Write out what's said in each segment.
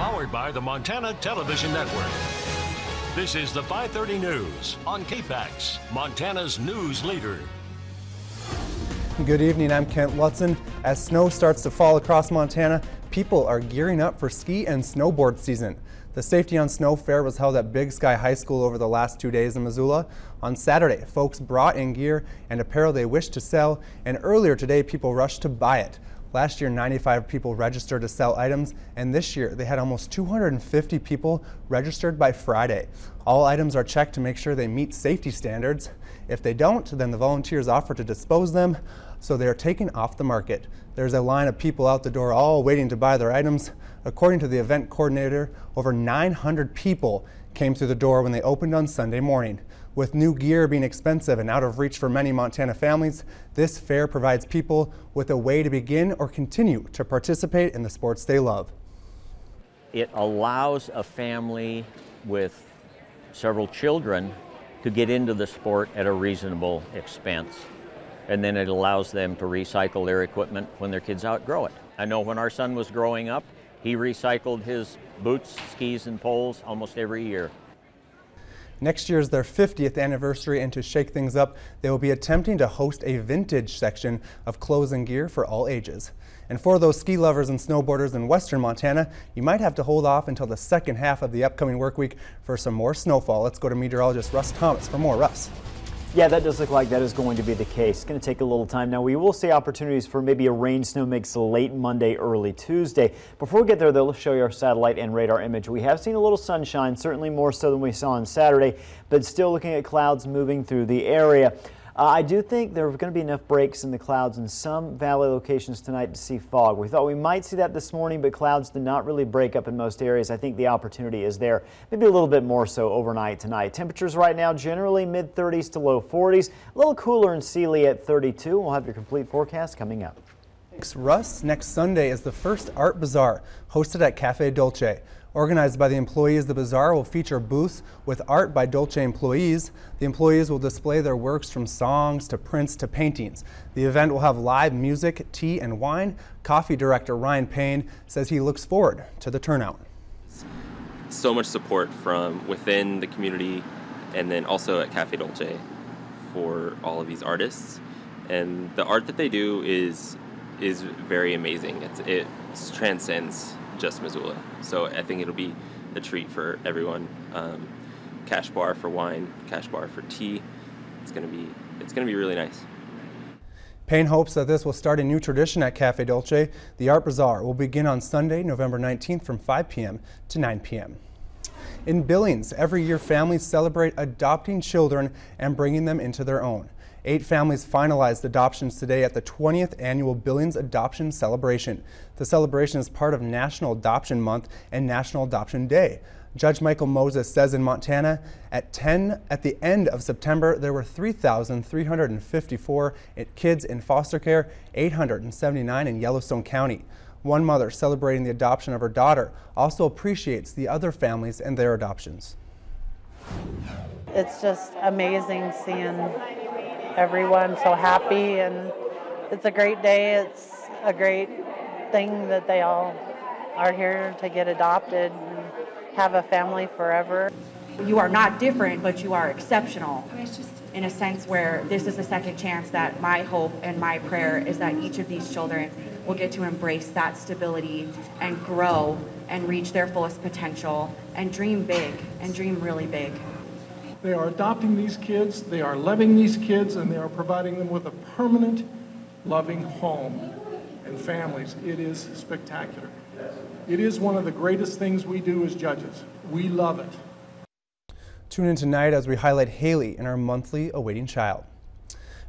Powered by the Montana Television Network. This is the 530 News on KPAX, Montana's news leader. Good evening, I'm Kent Lutzen. As snow starts to fall across Montana, people are gearing up for ski and snowboard season. The Safety on Snow Fair was held at Big Sky High School over the last 2 days in Missoula. On Saturday, folks brought in gear and apparel they wished to sell, and earlier today, people rushed to buy it. Last year, 95 people registered to sell items, and this year, they had almost 250 people registered by Friday. All items are checked to make sure they meet safety standards. If they don't, then the volunteers offer to dispose them, so they are taken off the market. There's a line of people out the door all waiting to buy their items. According to the event coordinator, over 900 people came through the door when they opened on Sunday morning. With new gear being expensive and out of reach for many Montana families, this fair provides people with a way to begin or continue to participate in the sports they love. It allows a family with several children to get into the sport at a reasonable expense. And then it allows them to recycle their equipment when their kids outgrow it. I know when our son was growing up, he recycled his boots, skis, and poles almost every year. Next year is their 50th anniversary, and to shake things up, they will be attempting to host a vintage section of clothes and gear for all ages. And for those ski lovers and snowboarders in western Montana, you might have to hold off until the second half of the upcoming work week for some more snowfall. Let's go to meteorologist Russ Thomas for more. Russ. Yeah, that does look like that is going to be the case. It's going to take a little time. Now, we will see opportunities for maybe a rain-snow mix late Monday, early Tuesday. Before we get there, though, let's show you our satellite and radar image. We have seen a little sunshine, certainly more so than we saw on Saturday, but still looking at clouds moving through the area. I do think there are going to be enough breaks in the clouds in some valley locations tonight to see fog. We thought we might see that this morning, but clouds did not really break up in most areas. I think the opportunity is there, maybe a little bit more so overnight tonight. Temperatures right now generally mid-30s to low 40s, a little cooler in Sealy at 32. We'll have your complete forecast coming up. Thanks, Russ. Next Sunday is the first Art Bazaar hosted at Cafe Dolce. Organized by the employees, the bazaar will feature booths with art by Dolce employees. The employees will display their works from songs to prints to paintings. The event will have live music, tea, and wine. Coffee director Ryan Payne says he looks forward to the turnout. So much support from within the community and then also at Cafe Dolce for all of these artists. And the art that they do is very amazing. It transcends just Missoula. So I think it'll be a treat for everyone. Cash bar for wine, cash bar for tea. It's gonna be really nice. Payne hopes that this will start a new tradition at Cafe Dolce. The Art Bazaar will begin on Sunday, November 19th from 5 p.m. to 9 p.m. In Billings, every year families celebrate adopting children and bringing them into their own. 8 families finalized adoptions today at the 20th Annual Billings Adoption Celebration. The celebration is part of National Adoption Month and National Adoption Day. Judge Michael Moses says in Montana, at the end of September, there were 3,354 kids in foster care, 879 in Yellowstone County. One mother celebrating the adoption of her daughter also appreciates the other families and their adoptions. It's just amazing seeing everyone so happy, and it's a great day. It's a great thing that they all are here to get adopted and have a family forever. You are not different, but you are exceptional in a sense where this is a second chance. That my hope and my prayer is that each of these children will get to embrace that stability and grow and reach their fullest potential and dream big and dream really big. They are adopting these kids, they are loving these kids, and they are providing them with a permanent, loving home and families. It is spectacular. It is one of the greatest things we do as judges. We love it. Tune in tonight as we highlight Haley in our monthly Awaiting Child.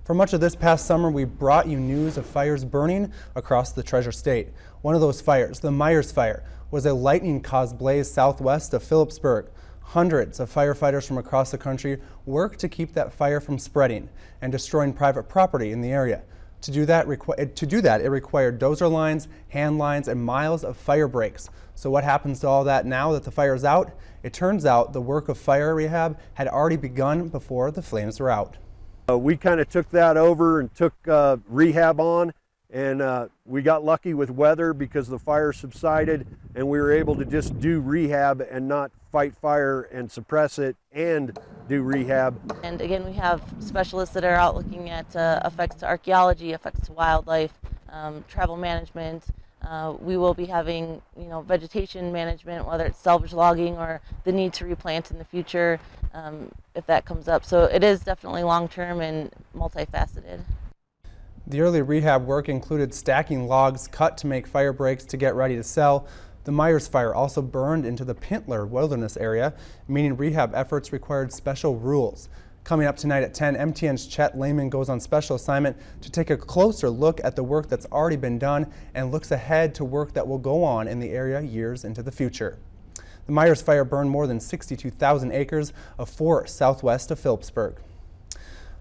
For much of this past summer, we brought you news of fires burning across the Treasure State. One of those fires, the Myers Fire, was a lightning-caused blaze southwest of Phillipsburg. Hundreds of firefighters from across the country worked to keep that fire from spreading and destroying private property in the area. To do that, it required dozer lines, hand lines, and miles of fire breaks. So what happens to all that now that the fire is out? It turns out the work of fire rehab had already begun before the flames were out. We kind of took that over and took rehab on, And we got lucky with weather because the fire subsided, and we were able to just do rehab and not fight fire and suppress it and do rehab. And again, we have specialists that are out looking at effects to archaeology, effects to wildlife, travel management. We will be having, vegetation management, whether it's salvage logging or the need to replant in the future, if that comes up. So it is definitely long-term and multifaceted. The early rehab work included stacking logs cut to make fire breaks to get ready to sell. The Myers fire also burned into the Pintler Wilderness area, meaning rehab efforts required special rules. Coming up tonight at 10, MTN's Chet Lehman goes on special assignment to take a closer look at the work that's already been done and looks ahead to work that will go on in the area years into the future. The Myers fire burned more than 62,000 acres of forest southwest of Phillipsburg.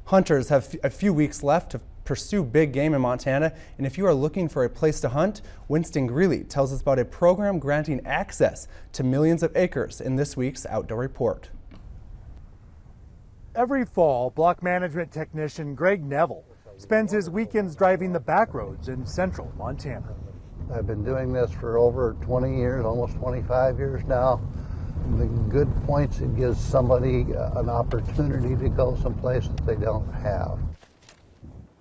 Hunters have a few weeks left to pursue big game in Montana, and if you are looking for a place to hunt, Winston Greeley tells us about a program granting access to millions of acres in this week's Outdoor Report. Every fall, block management technician Greg Neville spends his weekends driving the back roads in central Montana. I've been doing this for over 20 years, almost 25 years now. The good points, it gives somebody an opportunity to go someplace that they don't have.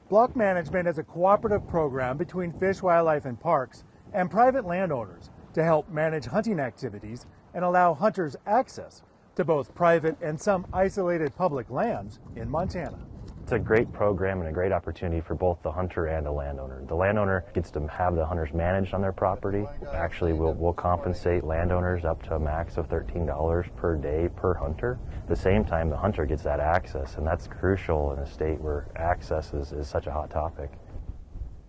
Block management is a cooperative program between Fish, Wildlife, and Parks and private landowners to help manage hunting activities and allow hunters access to both private and some isolated public lands in Montana. It's a great program and a great opportunity for both the hunter and the landowner. The landowner gets to have the hunters managed on their property. Actually, we'll compensate landowners up to a max of $13 per day per hunter. At the same time, the hunter gets that access, and that's crucial in a state where access is such a hot topic.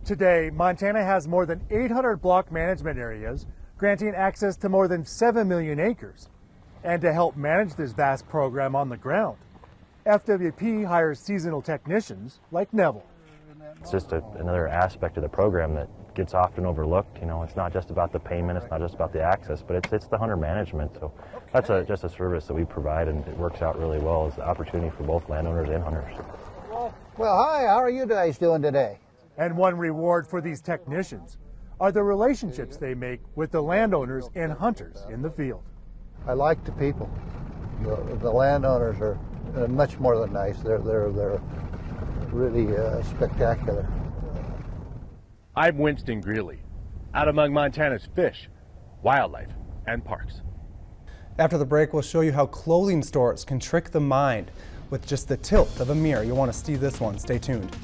Today, Montana has more than 800 block management areas, granting access to more than 7 million acres. And to help manage this vast program on the ground, FWP hires seasonal technicians like Neville. It's just another aspect of the program that gets often overlooked. It's not just about the payment, it's not just about the access, but it's the hunter management. So that's just a service that we provide, and it works out really well as the opportunity for both landowners and hunters. Well, hi, how are you guys doing today? And one reward for these technicians are the relationships they make with the landowners and hunters in the field. I like the people. The landowners are much more than nice. They're really spectacular. I'm Winston Greeley, out among Montana's fish, wildlife, and parks. After the break, we'll show you how clothing stores can trick the mind with just the tilt of a mirror. You'll want to see this one. Stay tuned.